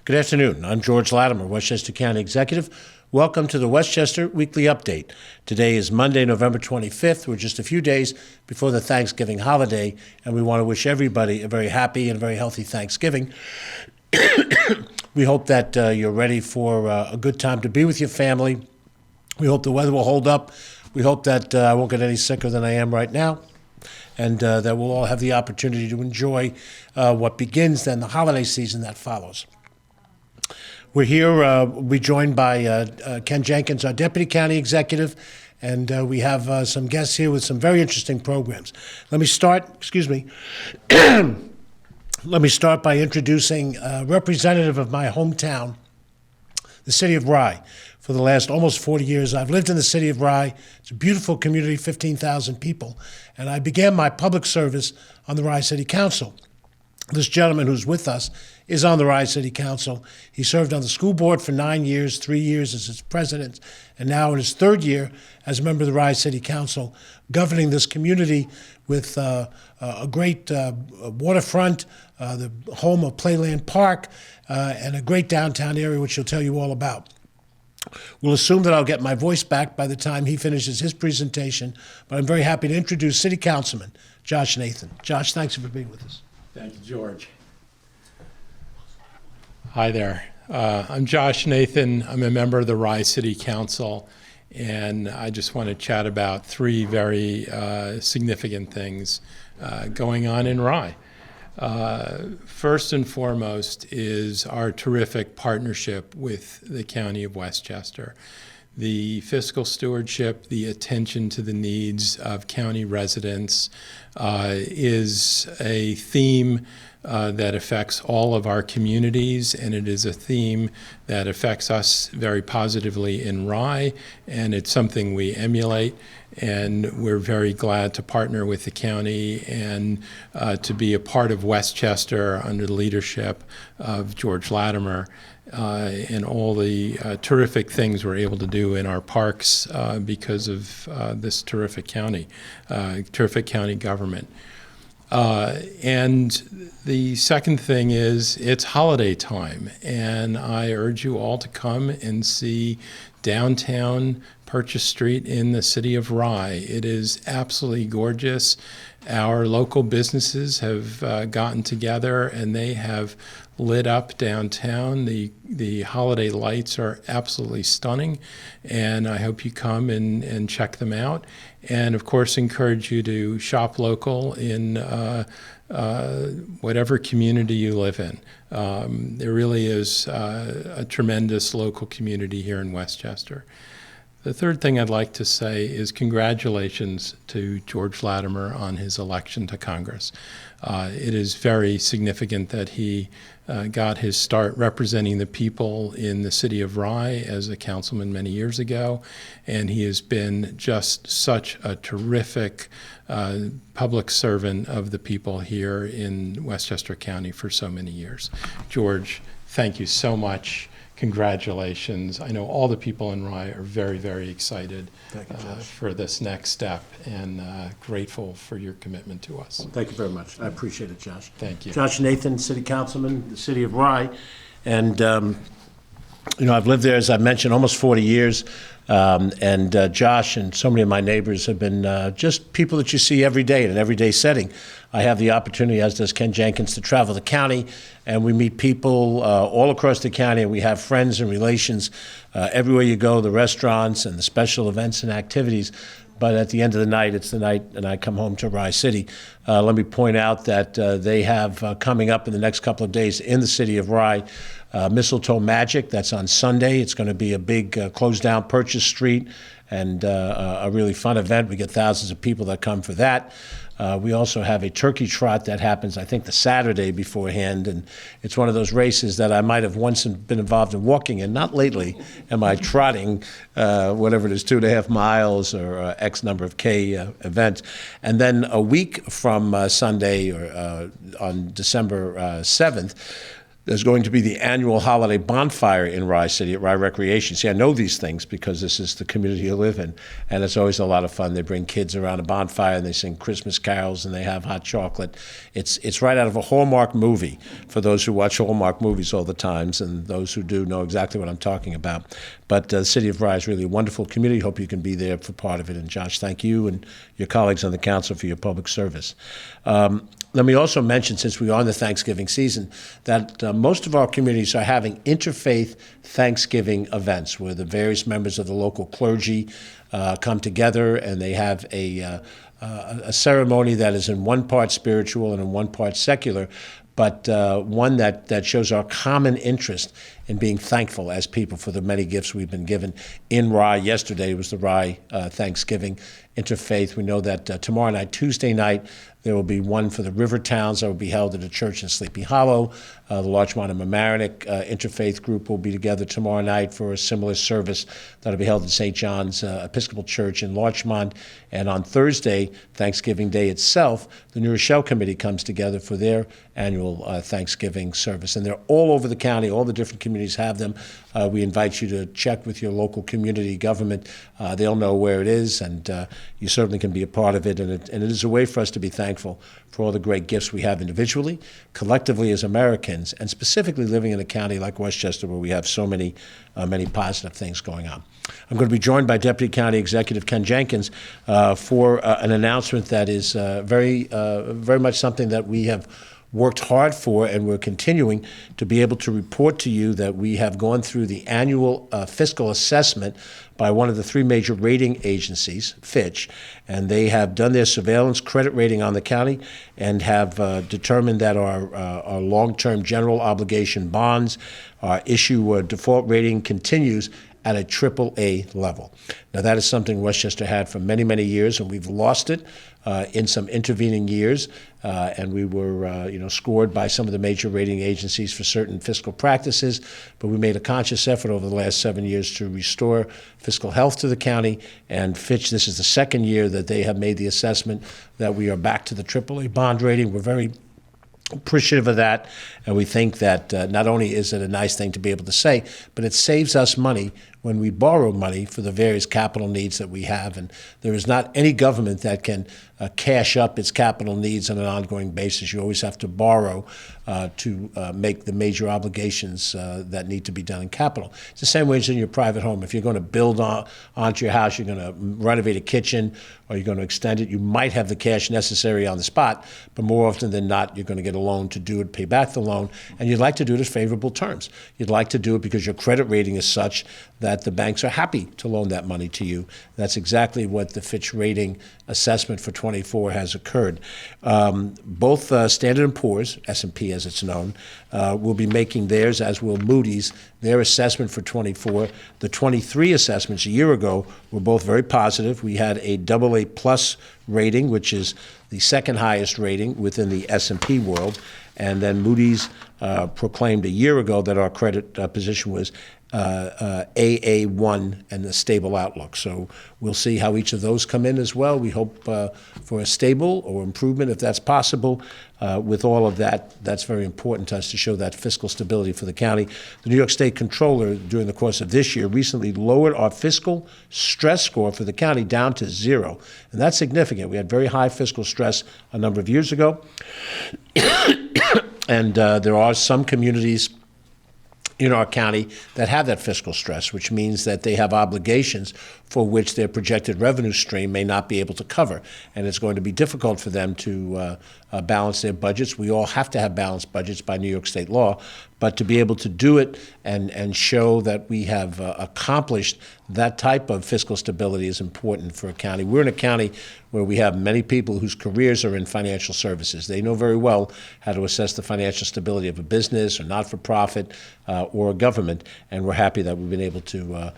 Good afternoon. I'm George Latimer, Westchester County Executive. Welcome to the Westchester Weekly Update. Today is Monday, November 25th. We're just a few days before the Thanksgiving holiday, and we want to wish everybody a very happy and very healthy Thanksgiving. We hope that you're ready for a good time to be with your family. We hope the weather will hold up. We hope that I won't get any sicker than I am right now, and that we'll all have the opportunity to enjoy what begins then the holiday season that follows. We're here, we're joined by Ken Jenkins, our Deputy County Executive, and we have some guests here with some very interesting programs. Let me start by introducing a representative of my hometown, the city of Rye. For the last almost 40 years, I've lived in the city of Rye. It's a beautiful community, 15,000 people, and I began my public service on the Rye City Council. This gentleman who's with us is on the Rye City Council. He served on the school board for 9 years, 3 years as its president, and now in his third year as a member of the Rye City Council, governing this community with a great waterfront, the home of Playland Park, and a great downtown area, which he'll tell you all about. We'll assume that I'll get my voice back by the time he finishes his presentation, but I'm very happy to introduce City Councilman Josh Nathan. Josh, thanks for being with us. Thank you, George. Hi there. I'm Josh Nathan. I'm a member of the Rye City Council, and I just want to chat about three very significant things going on in Rye. First and foremost is our terrific partnership with the County of Westchester. The fiscal stewardship, the attention to the needs of county residents is a theme that affects all of our communities, and it is a theme that affects us very positively in Rye, and it's something we emulate, and we're very glad to partner with the county and to be a part of Westchester under the leadership of George Latimer. And all the terrific things we're able to do in our parks because of this terrific county government. And the second thing is it's holiday time, and I urge you all to come and see downtown Purchase Street in the city of Rye. It is absolutely gorgeous. Our local businesses have gotten together and they have lit up downtown. The holiday lights are absolutely stunning, and I hope you come and check them out. And of course, encourage you to shop local in whatever community you live in. There really is a tremendous local community here in Westchester. The third thing I'd like to say is congratulations to George Latimer on his election to Congress. It is very significant that he got his start representing the people in the city of Rye as a councilman many years ago, and he has been just such a terrific public servant of the people here in Westchester County for so many years. George, thank you so much. Congratulations. I know all the people in Rye are very, very excited for this next step, and grateful for your commitment to us. Thank you very much. I appreciate it, Josh. Thank you. Josh Nathan, City Councilman, the city of Rye. And, I've lived there, as I mentioned, almost 40 years. And Josh and so many of my neighbors have been just people that you see every day in an everyday setting. I have the opportunity, as does Ken Jenkins, to travel the county, and we meet people all across the county, and we have friends and relations everywhere you go, the restaurants and the special events and activities. But at the end of the night, it's the night, and I come home to Rye City. Let me point out that they have coming up in the next couple of days in the city of Rye, Mistletoe Magic. That's on Sunday. It's going to be a big closed down Purchase Street and a really fun event. We get thousands of people that come for that. We also have a turkey trot that happens, I think, the Saturday beforehand, and it's one of those races that I might have once been involved in walking in. Not lately am I trotting, whatever it is, 2.5 miles or X number of K events. And then a week from Sunday, or on December 7th, There's going to be the annual holiday bonfire in Rye City at Rye Recreation. See, I know these things because this is the community you live in, and it's always a lot of fun. They bring kids around a bonfire, and they sing Christmas carols, and they have hot chocolate. It's right out of a Hallmark movie, for those who watch Hallmark movies all the times, and those who do know exactly what I'm talking about. But the City of Rye is really a wonderful community. Hope you can be there for part of it. And Josh, thank you and your colleagues on the council for your public service. Let me also mention, since we are in the Thanksgiving season, that most of our communities are having interfaith Thanksgiving events where the various members of the local clergy come together, and they have a ceremony that is in one part spiritual and in one part secular, but one that shows our common interest in being thankful as people for the many gifts we've been given. In Rye, yesterday was the Rye Thanksgiving Interfaith. We know that tomorrow night, Tuesday night, there will be one for the river towns that will be held at a church in Sleepy Hollow. The Larchmont and Mamaroneck Interfaith group will be together tomorrow night for a similar service that will be held at St. John's Episcopal Church in Larchmont. And on Thursday, Thanksgiving Day itself, the New Rochelle Committee comes together for their annual Thanksgiving service. And they're all over the county. All the different communities have them. We invite you to check with your local community government. They'll know where it is, and you certainly can be a part of it. And it is a way for us to be thankful for all the great gifts we have individually, collectively as Americans, and specifically living in a county like Westchester where we have so many positive things going on. I'm going to be joined by Deputy County Executive Ken Jenkins for an announcement that is very much something that we have worked hard for, and we're continuing to be able to report to you that we have gone through the annual fiscal assessment by one of the three major rating agencies, Fitch, and they have done their surveillance credit rating on the county and have determined that our long-term general obligation bonds, our issue default rating continues at a AAA level. Now, that is something Westchester had for many, many years, and we've lost it in some intervening years, and we were scored by some of the major rating agencies for certain fiscal practices, but we made a conscious effort over the last 7 years to restore fiscal health to the county, and Fitch, this is the second year that they have made the assessment that we are back to the AAA bond rating. We're very appreciative of that, and we think that not only is it a nice thing to be able to say, but it saves us money when we borrow money for the various capital needs that we have. And there is not any government that can cash up its capital needs on an ongoing basis. You always have to borrow to make the major obligations that need to be done in capital. It's the same way as in your private home. If you're going to build onto your house, you're going to renovate a kitchen, or you're going to extend it, you might have the cash necessary on the spot, but more often than not, you're going to get a loan to do it, pay back the loan, and you'd like to do it at favorable terms. You'd like to do it because your credit rating is such that the banks are happy to loan that money to you. That's exactly what the Fitch rating assessment for 24 has occurred. Both Standard & Poor's, S&P as it's known, will be making theirs, as will Moody's, their assessment for 24. The 23 assessments a year ago were both very positive. We had a AA plus rating, which is the second highest rating within the S&P world. And then Moody's proclaimed a year ago that our credit position was AA1 and a stable outlook. So we'll see how each of those come in as well. We hope for a stable or improvement if that's possible. With all of that, that's very important to us to show that fiscal stability for the county. The New York State Comptroller, during the course of this year, recently lowered our fiscal stress score for the county down to 0. And that's significant. We had very high fiscal stress a number of years ago. And there are some communities in our county that have that fiscal stress, which means that they have obligations for which their projected revenue stream may not be able to cover. And it's going to be difficult for them to balance their budgets. We all have to have balanced budgets by New York State law, but to be able to do it and show that we have accomplished that type of fiscal stability is important for a county. We're in a county where we have many people whose careers are in financial services. They know very well how to assess the financial stability of a business or not-for-profit or a government, and we're happy that we've been able to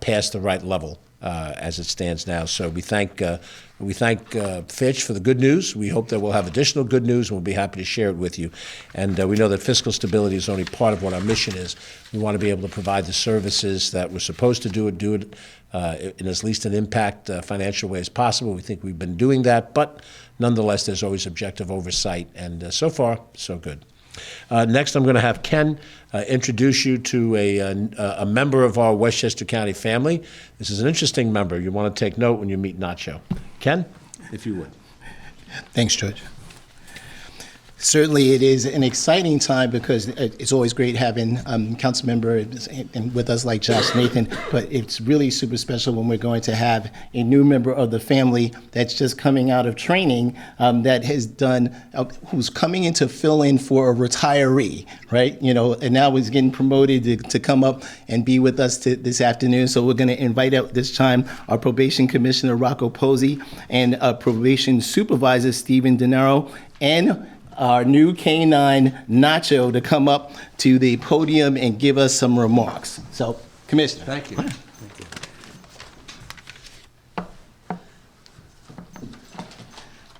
pass the right level as it stands now. So we thank Fitch for the good news. We hope that we'll have additional good news, and we'll be happy to share it with you. And we know that fiscal stability is only part of what our mission is. We want to be able to provide the services that we're supposed to do it in as least an impact financial way as possible. We think we've been doing that, but nonetheless, there's always objective oversight, and so far, so good. Next, I'm going to have Ken introduce you to a member of our Westchester County family. This is an interesting member. You want to take note when you meet Nacho. Ken, if you would. Thanks, George. Certainly, it is an exciting time because it's always great having council members and with us like Josh Nathan, but it's really super special when we're going to have a new member of the family that's just coming out of training that has done, who's coming in to fill in for a retiree, right? You know, and now he's getting promoted to come up and be with us this afternoon. So we're going to invite out this time our probation commissioner, Rocco Posey, and probation supervisor, Stephen DeNiro, and our new K9 Nacho to come up to the podium and give us some remarks. So, Commissioner. Thank you.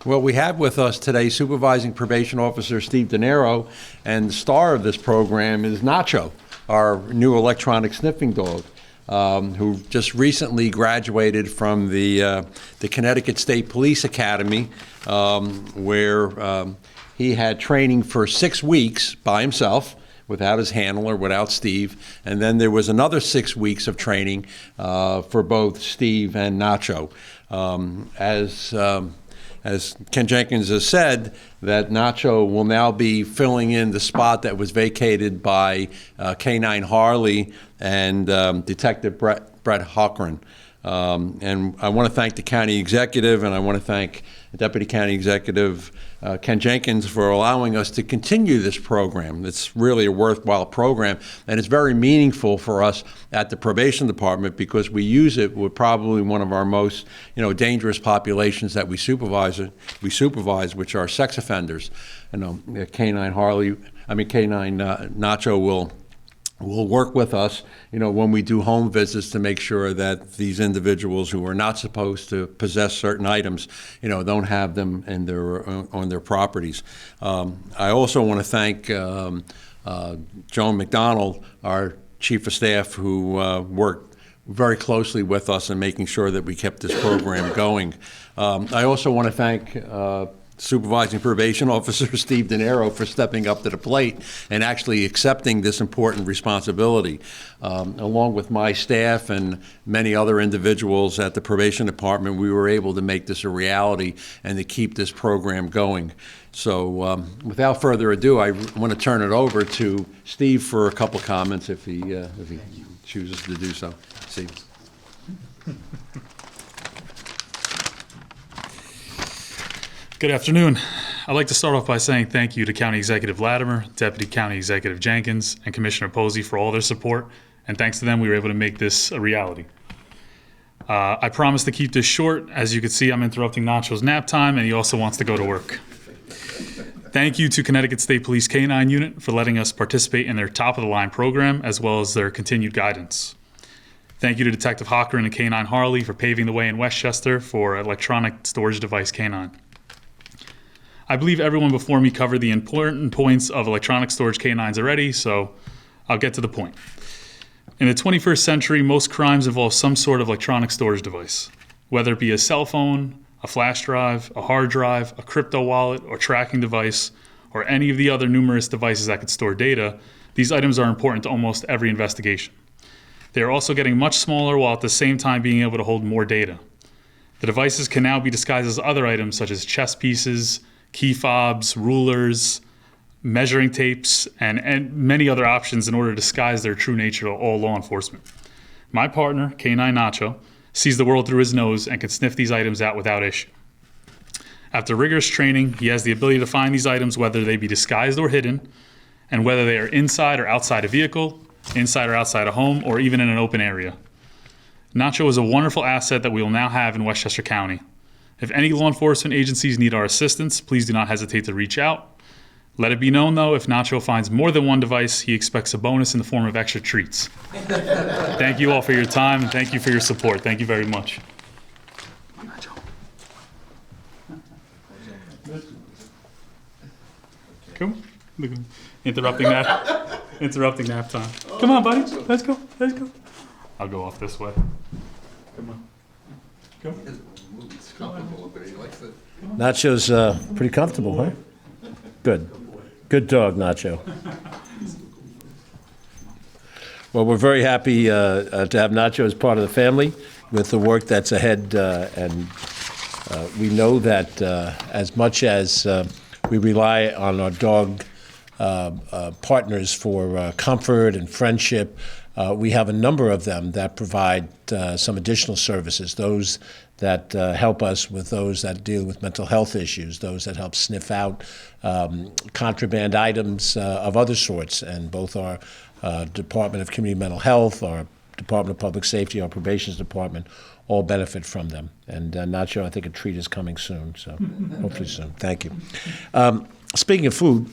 Well, we have with us today Supervising Probation Officer Steve DeNiro, and the star of this program is Nacho, our new electronic sniffing dog, who just recently graduated from the Connecticut State Police Academy, where he had training for 6 weeks by himself, without his handler, without Steve, and then there was another 6 weeks of training for both Steve and Nacho. As Ken Jenkins has said, that Nacho will now be filling in the spot that was vacated by K9 Harley and Detective Brett Hockren. And I want to thank the county executive, and I want to thank Deputy County Executive Ken Jenkins for allowing us to continue this program. It's really a worthwhile program, and it's very meaningful for us at the probation department because we use it with probably one of our most, dangerous populations that we supervise, which are sex offenders. K9 Nacho will work with us, when we do home visits to make sure that these individuals who are not supposed to possess certain items, don't have them in on their properties. I also want to thank Joan McDonald, our Chief of Staff, who worked very closely with us in making sure that we kept this program going. I also want to thank Supervising Probation Officer Steve DeNiro for stepping up to the plate and actually accepting this important responsibility. Along with my staff and many other individuals at the Probation Department, we were able to make this a reality and to keep this program going. So without further ado, I want to turn it over to Steve for a couple comments if he chooses to do so. Steve. Good afternoon. I'd like to start off by saying thank you to County Executive Latimer, Deputy County Executive Jenkins, and Commissioner Posey for all their support, and thanks to them we were able to make this a reality. I promise to keep this short. As you can see, I'm interrupting Nacho's nap time, and he also wants to go to work. Thank you to Connecticut State Police K9 Unit for letting us participate in their top-of-the-line program, as well as their continued guidance. Thank you to Detective Hockren and K9 Harley for paving the way in Westchester for electronic storage device K9. I believe everyone before me covered the important points of electronic storage K9s already, so I'll get to the point. In the 21st century, most crimes involve some sort of electronic storage device, whether it be a cell phone, a flash drive, a hard drive, a crypto wallet, or tracking device, or any of the other numerous devices that could store data. These items are important to almost every investigation. They are also getting much smaller while at the same time being able to hold more data. The devices can now be disguised as other items such as chess pieces, key fobs, rulers, measuring tapes, and many other options in order to disguise their true nature to all law enforcement. My partner, K9 Nacho, sees the world through his nose and can sniff these items out without issue. After rigorous training, he has the ability to find these items whether they be disguised or hidden, and whether they are inside or outside a vehicle, inside or outside a home, or even in an open area. Nacho is a wonderful asset that we will now have in Westchester County. If any law enforcement agencies need our assistance, please do not hesitate to reach out. Let it be known, though, if Nacho finds more than one device, he expects a bonus in the form of extra treats. Thank you all for your time, and thank you for your support. Thank you very much. Come on. Interrupting nap time. Come on, buddy. Let's go. I'll go off this way. Come on. Go. Nacho's pretty comfortable, huh? Good. Good dog, Nacho. Well, we're very happy to have Nacho as part of the family with the work that's ahead, and we know that as much as we rely on our dog partners for comfort and friendship, we have a number of them that provide some additional services, those that help us with those that deal with mental health issues, those that help sniff out contraband items of other sorts, and both our Department of Community Mental Health, our Department of Public Safety, our Probations Department, all benefit from them. And Nacho, I think a treat is coming soon, so hopefully soon. Thank you. Speaking of food,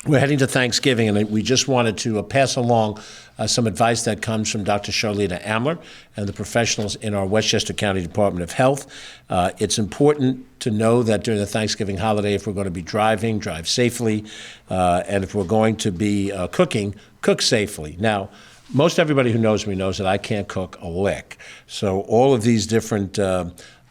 we're heading to Thanksgiving, and we just wanted to pass along some advice that comes from Dr. Charlita Amler and the professionals in our Westchester County Department of Health. It's important to know that during the Thanksgiving holiday, if we're going to be driving, drive safely, and if we're going to be cooking, cook safely. Now, most everybody who knows me knows that I can't cook a lick. So all of these different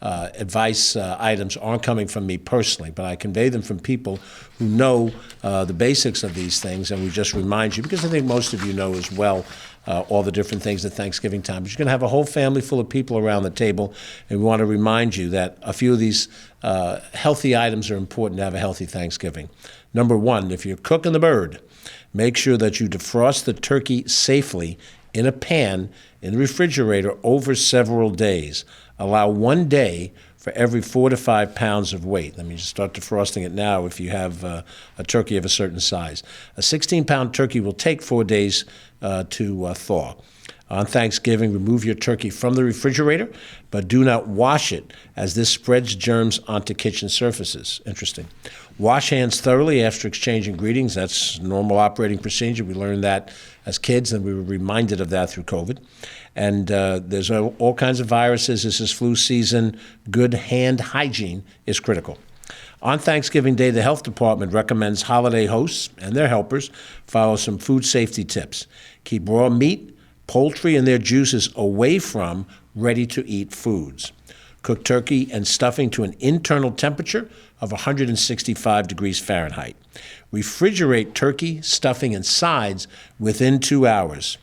advice items aren't coming from me personally, but I convey them from people who know the basics of these things, and we just remind you, because I think most of you know as well all the different things at Thanksgiving time. But you're going to have a whole family full of people around the table, and we want to remind you that a few of these healthy items are important to have a healthy Thanksgiving. Number one, if you're cooking the bird, make sure that you defrost the turkey safely in a pan in the refrigerator over several days. Allow 1 day for every 4 to 5 pounds of weight. Let me just start defrosting it now if you have a turkey of a certain size. A 16-pound turkey will take 4 days to thaw. On Thanksgiving, remove your turkey from the refrigerator, but do not wash it, as this spreads germs onto kitchen surfaces. Interesting. Wash hands thoroughly after exchanging greetings. That's normal operating procedure. We learned that as kids, and we were reminded of that through COVID. And there's all kinds of viruses. This is flu season. Good hand hygiene is critical. On Thanksgiving Day, the Health Department recommends holiday hosts and their helpers follow some food safety tips. Keep raw meat, poultry, and their juices away from ready-to-eat foods. Cook turkey and stuffing to an internal temperature of 165 degrees Fahrenheit. Refrigerate turkey, stuffing, and sides within 2 hours.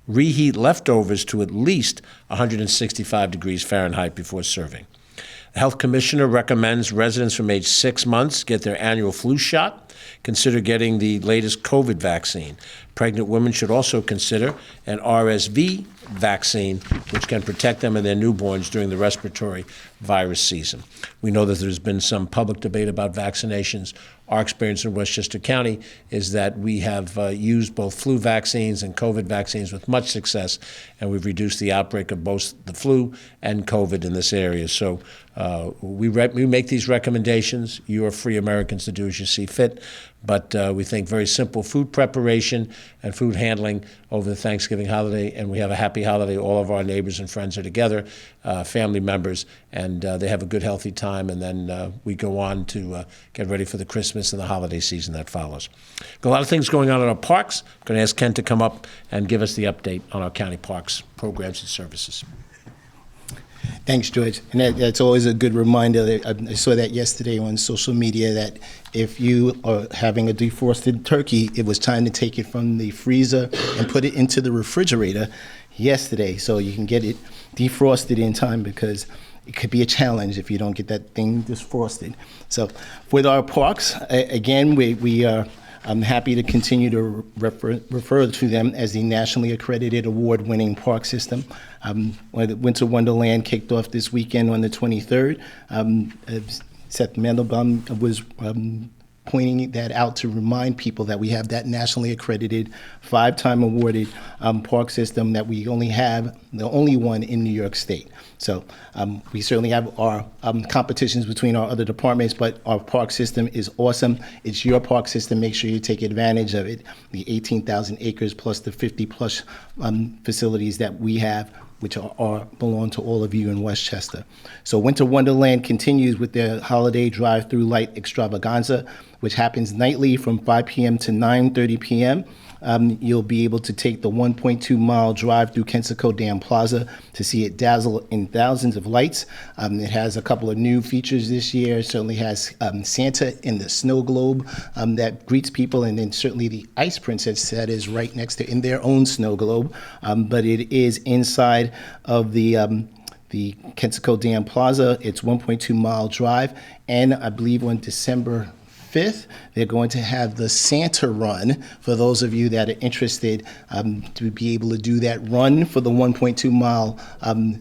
Reheat leftovers to at least 165 degrees Fahrenheit before serving. The Health Commissioner recommends residents from age 6 months get their annual flu shot. Consider getting the latest COVID vaccine. Pregnant women should also consider an RSV vaccine, which can protect them and their newborns during the respiratory virus season. We know that there's been some public debate about vaccinations. Our experience in Westchester County is that we have used both flu vaccines and COVID vaccines with much success, and we've reduced the outbreak of both the flu and COVID in this area. So we make these recommendations. You are free Americans to do as you see fit, but we think very simple food preparation and food handling over the Thanksgiving holiday, and we have a happy holiday. All of our neighbors and friends are together, family members, and they have a good, healthy time, and then we go on to get ready for the Christmas and the holiday season that follows. Got a lot of things going on in our parks. I'm going to ask Ken to come up and give us the update on our county parks programs and services. Thanks, George. And that's always a good reminder. I saw that yesterday on social media that if you are having a defrosted turkey, it was time to take it from the freezer and put it into the refrigerator yesterday so you can get it defrosted in time, because it could be a challenge if you don't get that thing defrosted. So with our parks, again, we are I'm happy to continue to refer to them as the nationally accredited award-winning park system. Winter Wonderland kicked off this weekend on the 23rd. Seth Mandelbaum was pointing that out to remind people that we have that nationally accredited, 5-time awarded park system that we only have, the only one in New York State. So we certainly have our competitions between our other departments, but our park system is awesome. It's your park system. Make sure you take advantage of it. The 18,000 acres plus the 50-plus facilities that we have, which belong to all of you in Westchester. So Winter Wonderland continues with their holiday drive-through light extravaganza, which happens nightly from 5 p.m. to 9:30 p.m. you'll be able to take the 1.2-mile drive through Kensico Dam Plaza to see it dazzle in thousands of lights. It has a couple of new features this year. It certainly has Santa in the snow globe that greets people, and then certainly the Ice Princess that is right next to in their own snow globe. But it is inside of the Kensico Dam Plaza. It's 1.2-mile drive, and I believe on December 5th, they're going to have the Santa Run for those of you that are interested to be able to do that run for the 1.2-mile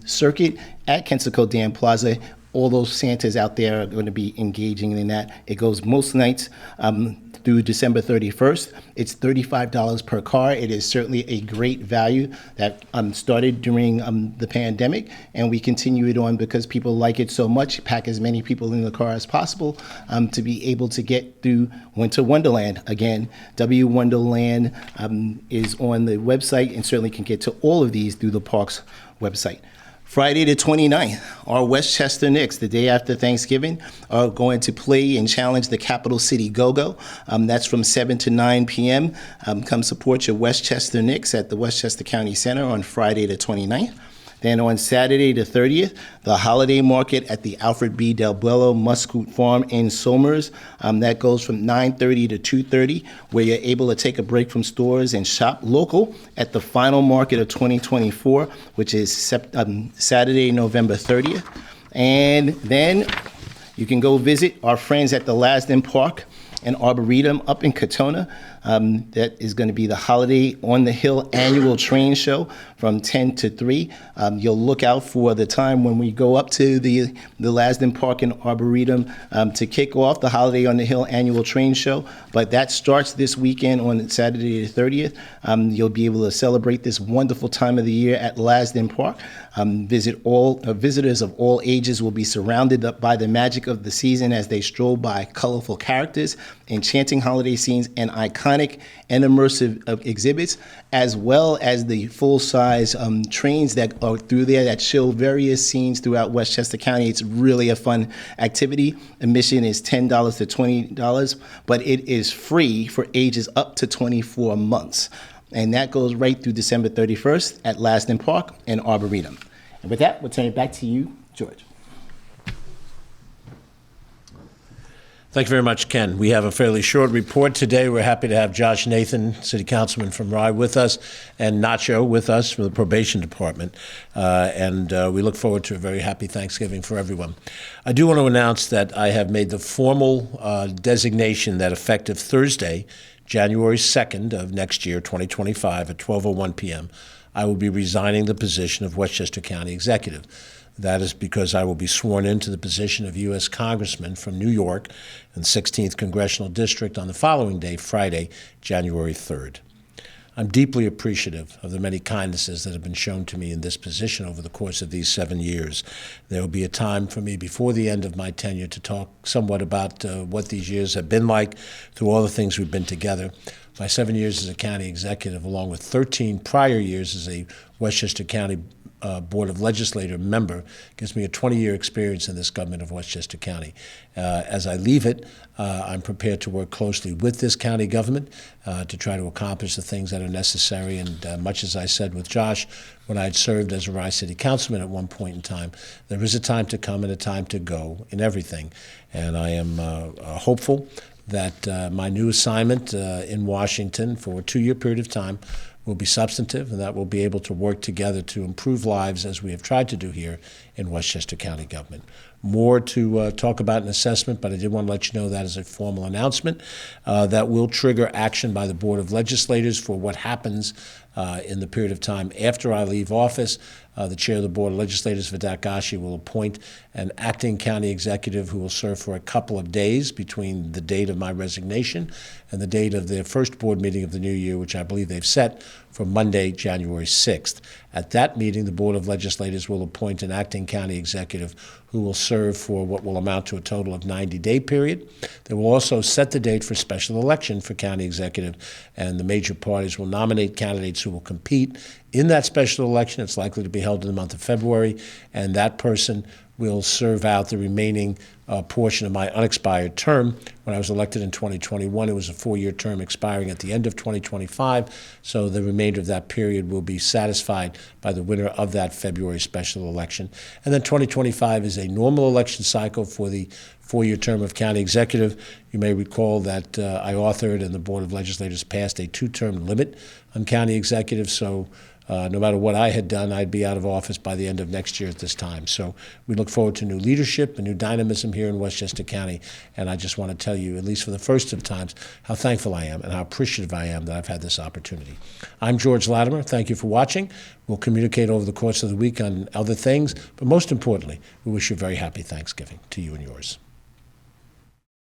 circuit at Kensico Dam Plaza. All those Santas out there are going to be engaging in that. It goes most nights through December 31st. It's $35 per car. It is certainly a great value that started during the pandemic, and we continue it on because people like it so much. Pack as many people in the car as possible to be able to get through Winter Wonderland. Again, W Wonderland is on the website and certainly can get to all of these through the park's website. Friday the 29th, our Westchester Knicks, the day after Thanksgiving, are going to play and challenge the Capital City Go-Go. That's from 7 to 9 p.m. Come support your Westchester Knicks at the Westchester County Center on Friday the 29th. Then on Saturday the 30th, the holiday market at the Alfred B. Del Bello Muscoot Farm in Somers. That goes from 9:30 to 2:30, where you're able to take a break from stores and shop local at the final market of 2024, which is Saturday, November 30th. And then you can go visit our friends at the Lasden Park and Arboretum up in Katona. That is going to be the Holiday on the Hill annual train show from 10 to 3. You'll look out for the time when we go up to the Lasden Park and Arboretum to kick off the Holiday on the Hill annual train show. But that starts this weekend on Saturday the 30th. You'll be able to celebrate this wonderful time of the year at Lasden Park. Visitors of all ages will be surrounded up by the magic of the season as they stroll by colorful characters, enchanting holiday scenes, and iconic and immersive exhibits, as well as the full-size trains that are through there that show various scenes throughout Westchester County. It's really a fun activity. Admission is $10 to $20, but it is free for ages up to 24 months. And that goes right through December 31st at Lasden Park and Arboretum. And with that, we'll turn it back to you, George. Thank you very much, Ken. We have a fairly short report today. We're happy to have Josh Nathan, City Councilman from Rye, with us, and Nacho with us from the Probation Department. We look forward to a very happy Thanksgiving for everyone. I do want to announce that I have made the formal designation that effective Thursday, January 2nd of next year, 2025, at 12:01 p.m., I will be resigning the position of Westchester County Executive. That is because I will be sworn into the position of U.S. Congressman from New York and 16th Congressional District on the following day, Friday, January 3rd. I'm deeply appreciative of the many kindnesses that have been shown to me in this position over the course of these 7 years. There will be a time for me before the end of my tenure to talk somewhat about what these years have been like through all the things we've been together. My 7 years as a county executive, along with 13 prior years as a Westchester County Board of Legislature member, gives me a 20-year experience in this government of Westchester County. As I leave it, I'm prepared to work closely with this county government to try to accomplish the things that are necessary. And much as I said with Josh, when I had served as a Rye City Councilman at one point in time, there is a time to come and a time to go in everything. And I am hopeful that my new assignment in Washington for a 2-year period of time will be substantive, and that we'll be able to work together to improve lives as we have tried to do here in Westchester County government. More to talk about in assessment, but I did want to let you know that as a formal announcement that will trigger action by the Board of Legislators for what happens in the period of time after I leave office. The chair of the Board of Legislators, Vidat Gashi, will appoint an acting county executive who will serve for a couple of days between the date of my resignation and the date of their first board meeting of the new year, which I believe they've set for Monday, January 6th. At that meeting, the Board of Legislators will appoint an acting county executive who will serve for what will amount to a total of 90-day period. They will also set the date for special election for county executive, and the major parties will nominate candidates who will compete in that special election. It's likely to be held in the month of February, and that person will serve out the remaining portion of my unexpired term. When I was elected in 2021, it was a 4-year term expiring at the end of 2025, so the remainder of that period will be satisfied by the winner of that February special election. And then 2025 is a normal election cycle for the 4-year term of county executive. You may recall that I authored and the Board of Legislators passed a 2-term limit on county executives, so no matter what I had done, I'd be out of office by the end of next year at this time. So we look forward to new leadership and new dynamism here in Westchester County. And I just want to tell you, at least for the first of times, how thankful I am and how appreciative I am that I've had this opportunity. I'm George Latimer. Thank you for watching. We'll communicate over the course of the week on other things. But most importantly, we wish you a very happy Thanksgiving to you and yours.